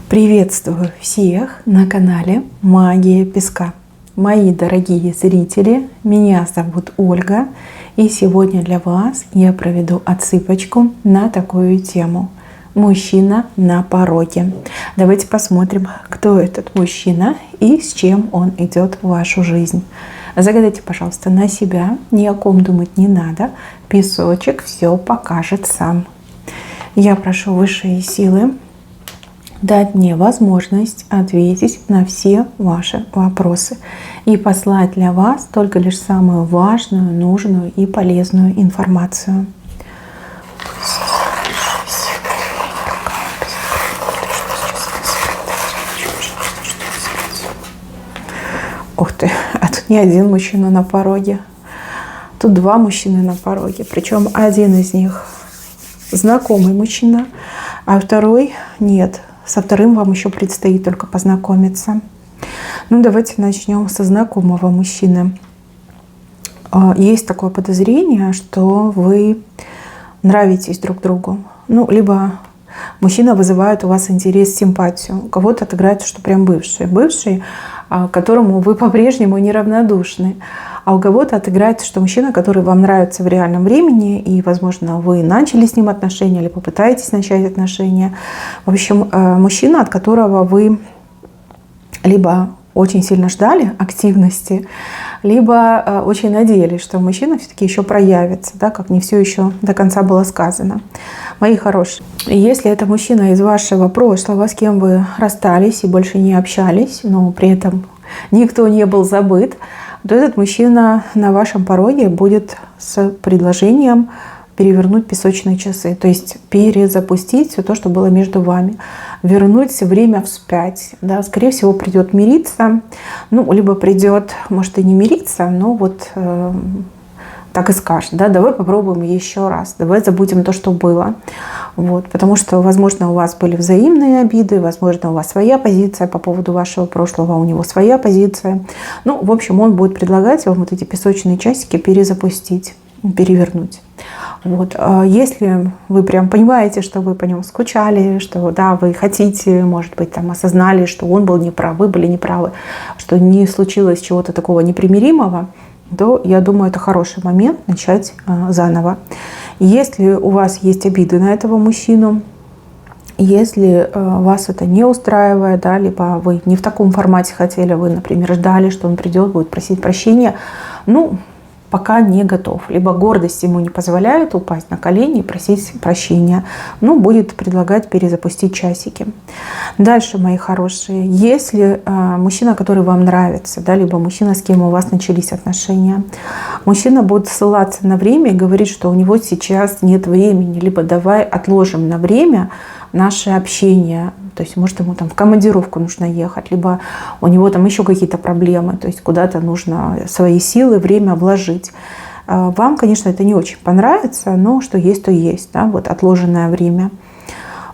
Приветствую всех на канале Магия Песка. Мои дорогие зрители, меня зовут Ольга, и сегодня для вас я проведу отсыпочку на такую тему. Мужчина на пороге. Давайте посмотрим, кто этот мужчина и с чем он идет в вашу жизнь. Загадайте, пожалуйста, на себя, ни о ком думать не надо. Песочек все покажет сам. Я прошу высшие силы дать мне возможность ответить на все ваши вопросы и послать для вас только лишь самую важную, нужную и полезную информацию. Ух ты, а тут не один мужчина на пороге. Тут два мужчины на пороге. Причем один из них знакомый мужчина, а второй нет. Со вторым вам еще предстоит только познакомиться. Ну, давайте начнем со знакомого мужчины. Есть такое подозрение, что вы нравитесь друг другу. Ну, либо мужчина вызывает у вас интерес, симпатию. У кого-то отыграется, что прям бывший, которому вы по-прежнему неравнодушны. А у кого-то отыграется, что мужчина, который вам нравится в реальном времени, и, возможно, вы начали с ним отношения или попытаетесь начать отношения. В общем, мужчина, от которого вы либо очень сильно ждали активности, либо очень надеялись, что мужчина все-таки еще проявится, да, как не все еще до конца было сказано. Мои хорошие, если это мужчина из вашего прошлого, с кем вы расстались и больше не общались, но при этом никто не был забыт, то этот мужчина на вашем пороге будет с предложением перевернуть песочные часы, то есть перезапустить все то, что было между вами, вернуть время вспять. Да, скорее всего, придет мириться, ну, либо придет, может, и не мириться, но вот так и скажет, да, давай попробуем еще раз, давай забудем то, что было. Вот, потому что, возможно, у вас были взаимные обиды, возможно, у вас своя позиция по поводу вашего прошлого, у него своя позиция. Ну, в общем, он будет предлагать вам вот эти песочные часики перезапустить, перевернуть. Вот. Если вы прям понимаете, что вы по нему скучали, что да, вы хотите, может быть, там осознали, что он был неправ, вы были неправы, что не случилось чего-то такого непримиримого, то, я думаю, это хороший момент начать заново. Если у вас есть обиды на этого мужчину, если вас это не устраивает, да, либо вы не в таком формате хотели, вы, например, ждали, что он придет, будет просить прощения, ну, пока не готов. Либо гордость ему не позволяет упасть на колени и просить прощения. Ну, будет предлагать перезапустить часики. Дальше, мои хорошие, если мужчина, который вам нравится, да, либо мужчина, с кем у вас начались отношения, мужчина будет ссылаться на время и говорить, что у него сейчас нет времени, либо давай отложим на время наше общение. То есть, может, ему там в командировку нужно ехать, либо у него там еще какие-то проблемы, то есть куда-то нужно свои силы, время вложить. Вам, конечно, это не очень понравится, но что есть, то есть, да, вот отложенное время.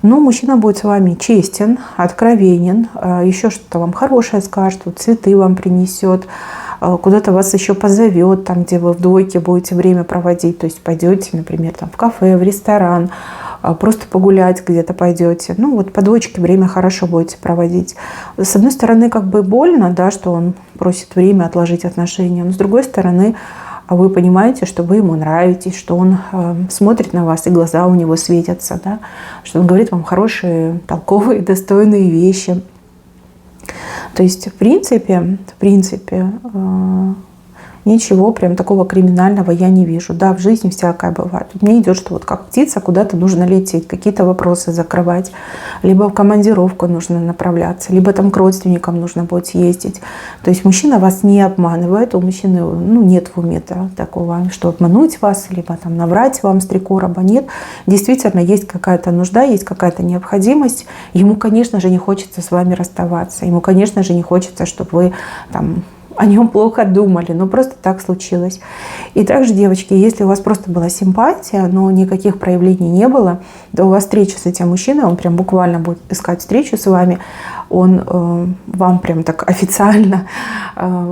Но мужчина будет с вами честен, откровенен, еще что-то вам хорошее скажет, вот цветы вам принесет, куда-то вас еще позовет, там, где вы в двойке будете время проводить, то есть пойдете, например, там, в кафе, в ресторан, просто погулять где-то пойдете. Ну вот по двоечке время хорошо будете проводить. С одной стороны, как бы больно, да, что он просит время отложить отношения, но с другой стороны, вы понимаете, что вы ему нравитесь, что он смотрит на вас, и глаза у него светятся, да, что он говорит вам хорошие, толковые, достойные вещи. То есть, в принципе, ничего прям такого криминального я не вижу. Да, в жизни всякое бывает. Мне идет, что вот как птица куда-то нужно лететь, какие-то вопросы закрывать, либо в командировку нужно направляться, либо там к родственникам нужно будет ездить. То есть мужчина вас не обманывает, у мужчины нет в уме такого, что обмануть вас, либо там наврать вам с 3 короба. Нет, действительно есть какая-то нужда, есть какая-то необходимость. Ему, конечно же, не хочется с вами расставаться. Ему, конечно же, не хочется, чтобы вы там о нем плохо думали, но просто так случилось. И также, девочки, если у вас просто была симпатия, но никаких проявлений не было, то у вас встреча с этим мужчиной, он прям буквально будет искать встречу с вами, он вам прям так официально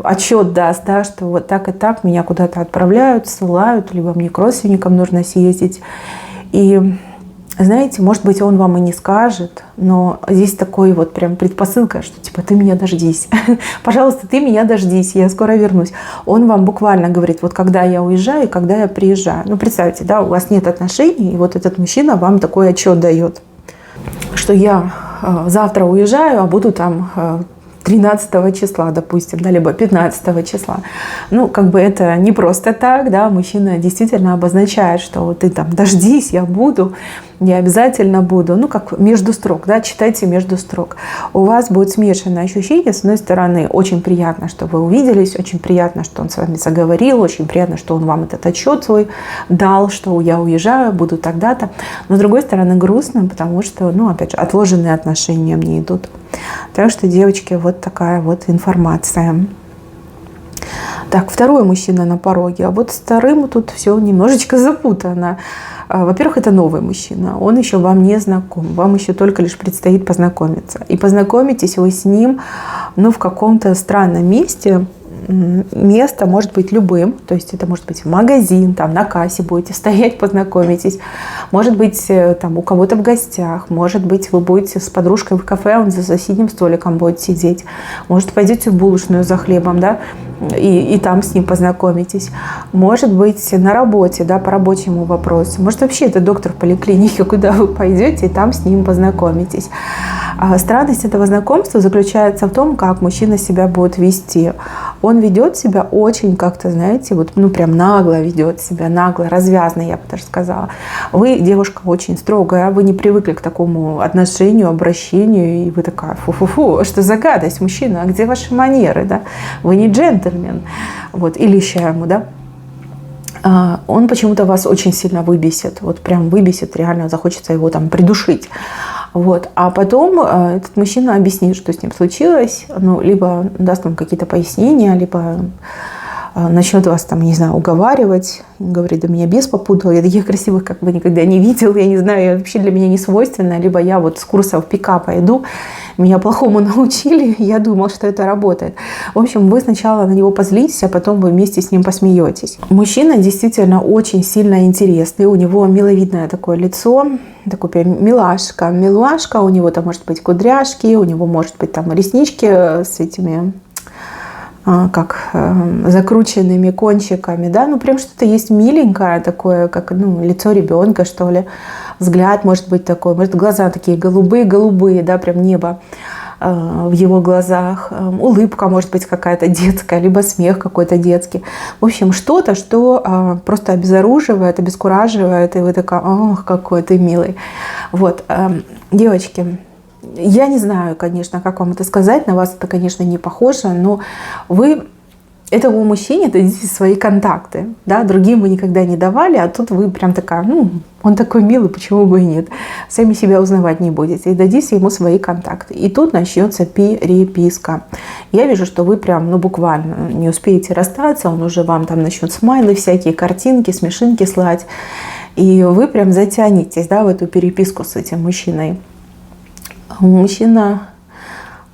отчет даст, да, что вот так и так меня куда-то отправляют, ссылают, либо мне к родственникам нужно съездить. И знаете, может быть, он вам и не скажет, но здесь такой вот прям предпосылка, что типа ты меня дождись. Пожалуйста, ты меня дождись, я скоро вернусь. Он вам буквально говорит, вот когда я уезжаю и когда я приезжаю. Ну, представьте, да, у вас нет отношений, и вот этот мужчина вам такой отчет дает, что я завтра уезжаю, а буду там 13 числа, допустим, да, либо 15 числа. Ну, как бы это не просто так, да, мужчина действительно обозначает, что вот ты там дождись, я буду, я обязательно буду. Ну, как между строк, да, читайте между строк. У вас будет смешанное ощущение. С одной стороны, очень приятно, что вы увиделись, очень приятно, что он с вами заговорил, очень приятно, что он вам этот отчет свой дал, что я уезжаю, буду тогда-то. Но с другой стороны, грустно, потому что, ну, опять же, отложенные отношения мне идут. Так что, девочки, вот такая вот информация. Так, второй мужчина на пороге. А вот с вторым тут все немножечко запутано. Во-первых, это новый мужчина. Он еще вам не знаком. Вам еще только лишь предстоит познакомиться. И познакомитесь вы с ним, ну, в каком-то странном месте. Место может быть любым, то есть это может быть магазин, там на кассе будете стоять, познакомитесь, может быть там у кого-то в гостях, может быть вы будете с подружкой в кафе, он за соседним столиком будет сидеть, может пойдете в булочную за хлебом, да, и там с ним познакомитесь, может быть на работе, да, по рабочему вопросу, может вообще это доктор в поликлинике, куда вы пойдете и там с ним познакомитесь. Странность этого знакомства заключается в том, как мужчина себя будет вести. Он ведет себя очень как-то, знаете, вот, ну, прям нагло ведет себя, нагло, развязно, я бы даже сказала. Вы, девушка, очень строгая, вы не привыкли к такому отношению, обращению, и вы такая, фу-фу-фу, что за гадость, мужчина, а где ваши манеры, да? Вы не джентльмен, вот, или ему, да? Он почему-то вас очень сильно выбесит, вот прям выбесит, реально захочется его там придушить. Вот. А потом этот мужчина объяснит, что с ним случилось, ну, либо даст вам какие-то пояснения, либо начнет вас там, не знаю, уговаривать, говорит, да меня бес попутал, я таких красивых как бы никогда не видел, я не знаю, вообще для меня не свойственно, либо я вот с курсов пикапа иду, меня плохому научили, я думал, что это работает. В общем, вы сначала на него позлитесь, а потом вы вместе с ним посмеетесь. Мужчина действительно очень сильно интересный, у него миловидное такое лицо, такой прям милашка. Милашка, у него там может быть кудряшки, у него может быть там реснички с этими как закрученными кончиками, да, ну прям что-то есть миленькое такое, как, ну, лицо ребенка, что ли, взгляд может быть такой, может глаза такие голубые-голубые, да, прям небо в его глазах, улыбка может быть какая-то детская, либо смех какой-то детский. В общем, что-то, что просто обезоруживает, обескураживает, и вы такая, ох, какой ты милый. Вот, девочки, я не знаю, конечно, как вам это сказать, на вас это, конечно, не похоже, но вы этому мужчине дадите свои контакты, да, другим вы никогда не давали, а тут вы прям такая, ну, он такой милый, почему бы и нет, сами себя узнавать не будете, и дадите ему свои контакты. И тут начнется переписка. Я вижу, что вы прям, ну, буквально не успеете расстаться, он уже вам там начнет смайлы всякие, картинки, смешинки слать, и вы прям затянетесь, да, в эту переписку с этим мужчиной. Мужчина,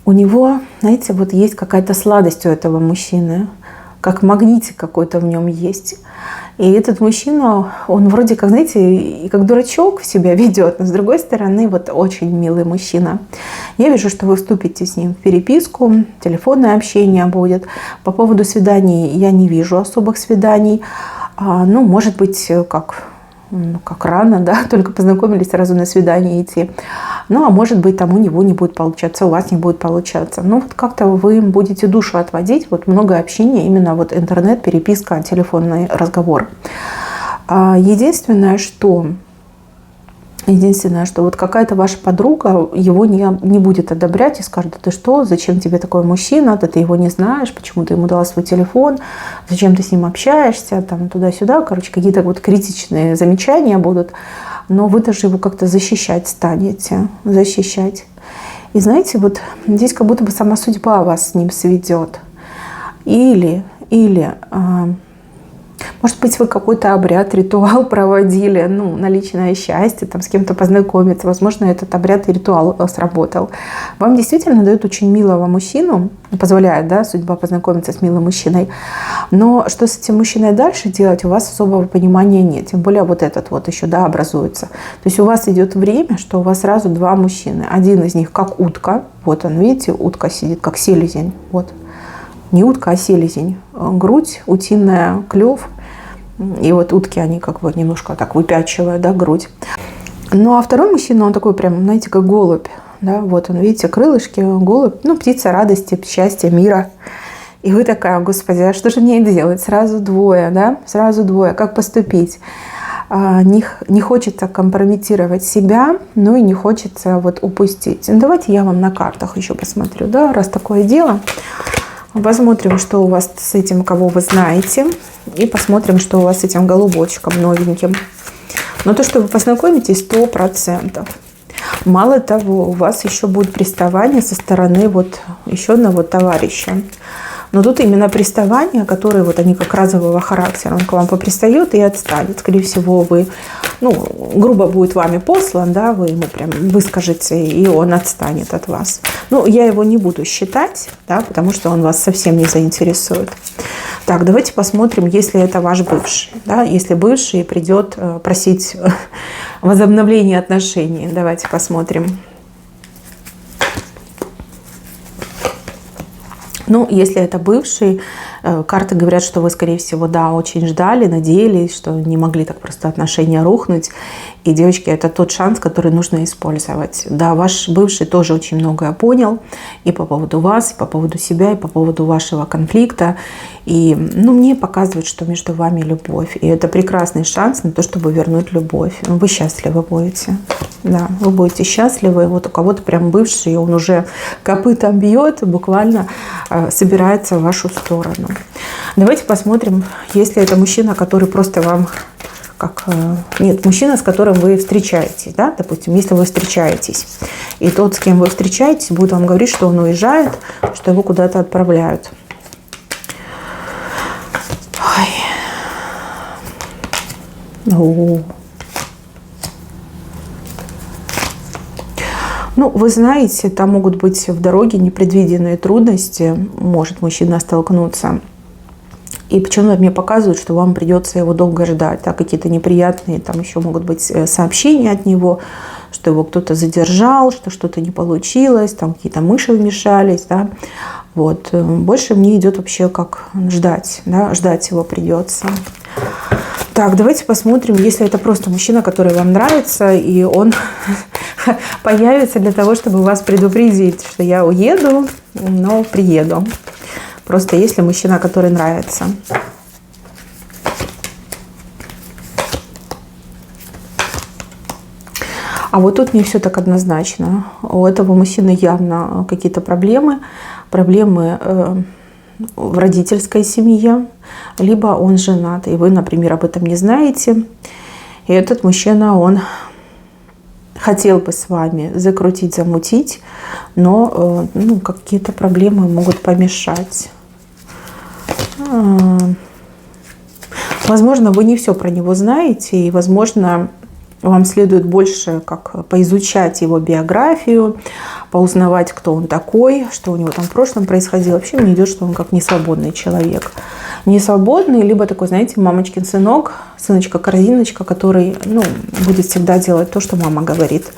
у него, знаете, вот есть какая-то сладость у этого мужчины, как магнитик какой-то в нем есть. И этот мужчина, он вроде как, знаете, и как дурачок себя ведет, но с другой стороны, вот очень милый мужчина. Я вижу, что вы вступите с ним в переписку, телефонное общение будет. По поводу свиданий я не вижу особых свиданий. Ну, может быть, как рано, да, только познакомились, сразу на свидание идти. Ну, а может быть, там у него не будет получаться, у вас не будет получаться. Ну, вот как-то вы будете душу отводить, вот много общения, именно вот интернет, переписка, телефонный разговор. Единственное, что вот какая-то ваша подруга его не будет одобрять и скажет, да ты что, зачем тебе такой мужчина, да ты его не знаешь, почему ты ему дала свой телефон, зачем ты с ним общаешься, там туда-сюда, короче, какие-то вот критичные замечания будут, но вы даже его как-то защищать станете, защищать. И знаете, вот здесь как будто бы сама судьба вас с ним сведет. Или Может быть, вы какой-то обряд, ритуал проводили, ну, на личное счастье, там, с кем-то познакомиться. Возможно, этот обряд и ритуал сработал. Вам действительно дают очень милого мужчину, позволяет, да, судьба познакомиться с милым мужчиной. Но что с этим мужчиной дальше делать, у вас особого понимания нет. Тем более вот этот вот еще, да, образуется. То есть у вас идет время, что у вас сразу два мужчины. Один из них как утка. Вот он, видите, утка сидит, как селезень. Вот. Не утка, а селезень. Грудь, утиная, клев. И вот утки, они как бы немножко так выпячивают, да, грудь. Ну, а второй мужчина, он такой прям, знаете, как голубь. Да, вот он, видите, крылышки, голубь. Ну, птица радости, счастья, мира. И вы такая: господи, а что же мне делать? Сразу двое, да? Сразу двое. Как поступить? Не хочется компрометировать себя, но и не хочется вот упустить. Ну, давайте я вам на картах еще посмотрю, да, раз такое дело. Посмотрим, что у вас с этим, кого вы знаете. И посмотрим, что у вас с этим голубочком новеньким. Но то, что вы познакомитесь, 100%. Мало того, у вас еще будет приставание со стороны вот еще одного товарища. Но тут именно приставания, которые вот они как разового характера. Он к вам попристает и отстанет. Скорее всего, вы, ну, грубо будет вами послан, да, вы ему прям выскажете, и он отстанет от вас. Ну, я его не буду считать, да, потому что он вас совсем не заинтересует. Так, давайте посмотрим, если это ваш бывший. Да, если бывший придет просить возобновления отношений. Давайте посмотрим. Ну, если это бывший, карты говорят, что вы, скорее всего, да, очень ждали, надеялись, что не могли так просто отношения рухнуть. И, девочки, это тот шанс, который нужно использовать. Да, ваш бывший тоже очень многое понял и по поводу вас, и по поводу себя, и по поводу вашего конфликта. И, ну, мне показывают, что между вами любовь. И это прекрасный шанс на то, чтобы вернуть любовь. Вы счастливы будете. Да, вы будете счастливы. Вот у кого-то прям бывший, он уже копытом бьет, буквально собирается в вашу сторону. Давайте посмотрим, если это мужчина, который просто вам... Нет, мужчина, с которым вы встречаетесь, да, допустим, если вы встречаетесь, и тот, с кем вы встречаетесь, будет вам говорить, что он уезжает, что его куда-то отправляют. Ой. Ну, вы знаете, там могут быть в дороге непредвиденные трудности, может мужчина столкнуться. И почему-то мне показывают, что вам придется его долго ждать. Да, какие-то неприятные, там еще могут быть сообщения от него, что его кто-то задержал, что что-то не получилось, там какие-то мыши вмешались. Да. Вот. Больше мне идет вообще как ждать. Да, ждать его придется. Так, давайте посмотрим, если это просто мужчина, который вам нравится, и он появится для того, чтобы вас предупредить, что я уеду, но приеду. Просто если мужчина, который нравится. А вот тут не все так однозначно. У этого мужчины явно какие-то проблемы. Проблемы в родительской семье. Либо он женат, и вы, например, об этом не знаете. И этот мужчина, он хотел бы с вами закрутить, замутить, но ну, какие-то проблемы могут помешать. Возможно, вы не все про него знаете, и, возможно, вам следует больше как поизучать его биографию, поузнавать, кто он такой, что у него там в прошлом происходило. Вообще мне идет, что он как несвободный человек. Несвободный, либо такой, знаете, мамочкин сынок, сыночка-корзиночка, который, ну, будет всегда делать то, что мама говорит.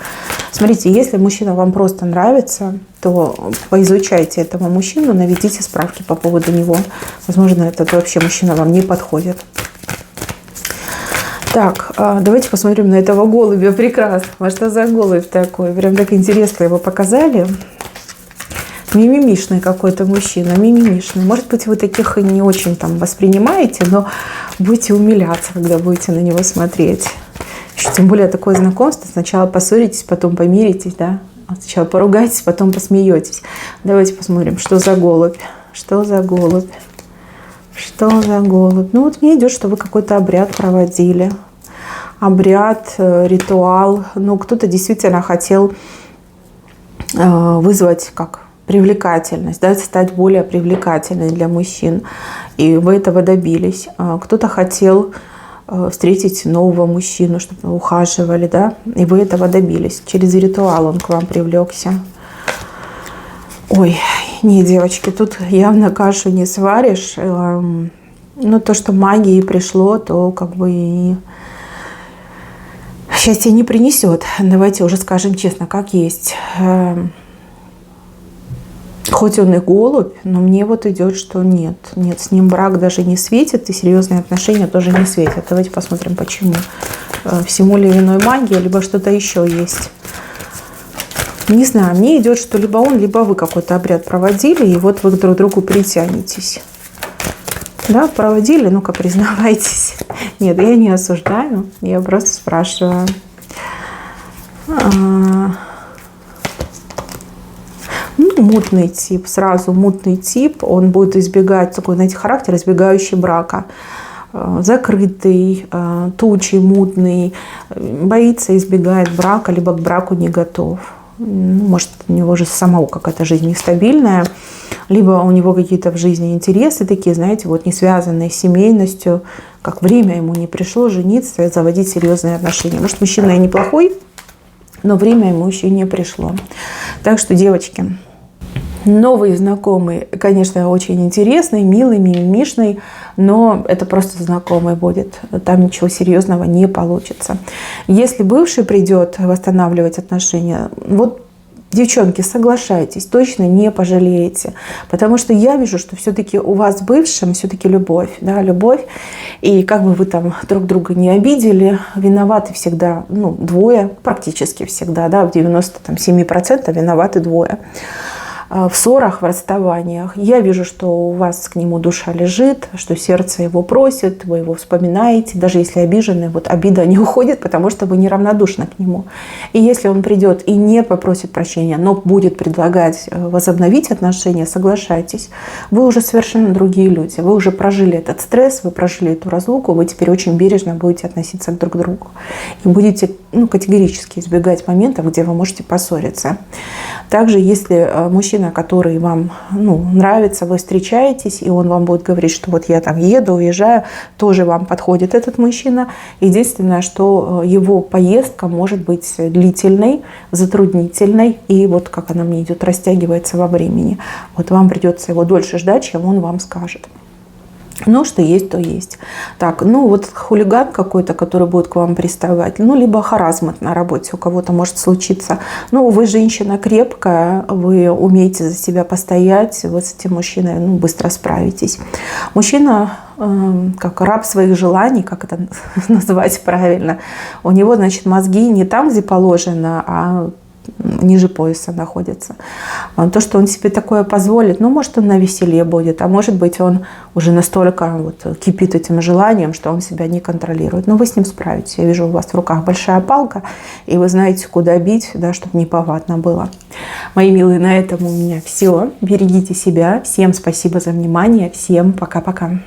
Смотрите, если мужчина вам просто нравится, то поизучайте этого мужчину, наведите справки по поводу него. Возможно, этот вообще мужчина вам не подходит. Так, давайте посмотрим на этого голубя. Прекрасно. Что за голубь такой? Прям так интересно его показали. Мимимишный какой-то мужчина, мимимишный. Может быть, вы таких и не очень там воспринимаете, но будете умиляться, когда будете на него смотреть. Тем более такое знакомство. Сначала поссоритесь, потом помиритесь, да? Сначала поругайтесь, потом посмеетесь. Давайте посмотрим, что за голубь. Что за голубь? Что за голубь? Ну вот мне идет, что вы какой-то обряд проводили. Обряд, ритуал. Ну, кто-то действительно хотел вызвать как привлекательность, да, стать более привлекательной для мужчин. И вы этого добились. Кто-то хотел встретить нового мужчину, чтобы вы ухаживали, да, и вы этого добились. Через ритуал он к вам привлекся. Ой, не, девочки, тут явно кашу не сваришь. Ну, то, что магии пришло, то как бы и счастье не принесет. Давайте уже скажем честно, как есть. Хоть он и голубь, но мне вот идет, что нет. Нет, с ним брак даже не светит, и серьезные отношения тоже не светят. Давайте посмотрим, почему. Всему ли виной магия, либо что-то еще есть. Не знаю, мне идет, что либо он, либо вы какой-то обряд проводили, и вот вы друг к другу притянетесь. Да, проводили? Ну-ка, признавайтесь. Нет, я не осуждаю, я просто спрашиваю. Мутный тип, сразу мутный тип, он будет избегать, такой, знаете, характер, избегающий брака. Закрытый, тучий, мутный, боится, избегает брака, либо к браку не готов. Может, у него же самого какая-то жизнь нестабильная, либо у него какие-то в жизни интересы такие, знаете, вот не связанные с семейностью, как время ему не пришло жениться и заводить серьезные отношения. Может, мужчина и неплохой, но время ему еще не пришло. Так что, девочки, новый знакомый, конечно, очень интересный, милый, мимимишный, но это просто знакомый будет. Там ничего серьезного не получится. Если бывший придет восстанавливать отношения, вот, девчонки, соглашайтесь, точно не пожалеете. Потому что я вижу, что все-таки у вас с бывшим все-таки любовь. Да, любовь. И как бы вы там друг друга не обидели, виноваты всегда, ну, двое, практически всегда, да, в 97% виноваты двое. В ссорах, в расставаниях. Я вижу, что у вас к нему душа лежит, что сердце его просит, вы его вспоминаете. Даже если обижены, вот обида не уходит, потому что вы неравнодушны к нему. И если он придет и не попросит прощения, но будет предлагать возобновить отношения, соглашайтесь. Вы уже совершенно другие люди. Вы уже прожили этот стресс, вы прожили эту разлуку, вы теперь очень бережно будете относиться друг к другу. И будете, ну, категорически избегать моментов, где вы можете поссориться. Также, если мужчина, который вам, ну, нравится, вы встречаетесь, и он вам будет говорить, что вот я там еду, уезжаю, тоже вам подходит этот мужчина. Единственное, что его поездка может быть длительной, затруднительной, и вот как она мне идет, растягивается во времени. Вот вам придется его дольше ждать, чем он вам скажет. Ну, что есть, то есть. Так, ну вот хулиган какой-то, который будет к вам приставать, ну, либо харассмент на работе у кого-то может случиться. Ну, вы женщина крепкая, вы умеете за себя постоять, вы с этим мужчиной, ну, быстро справитесь. Мужчина, как раб своих желаний, как это назвать правильно, у него, значит, мозги не там, где положено, а ниже пояса находится. То, что он себе такое позволит, ну, может, он на веселье будет, а может быть, он уже настолько вот кипит этим желанием, что он себя не контролирует. Но вы с ним справитесь. Я вижу, у вас в руках большая палка, и вы знаете, куда бить, да, чтобы неповадно было. Мои милые, на этом у меня все. Берегите себя. Всем спасибо за внимание. Всем пока-пока.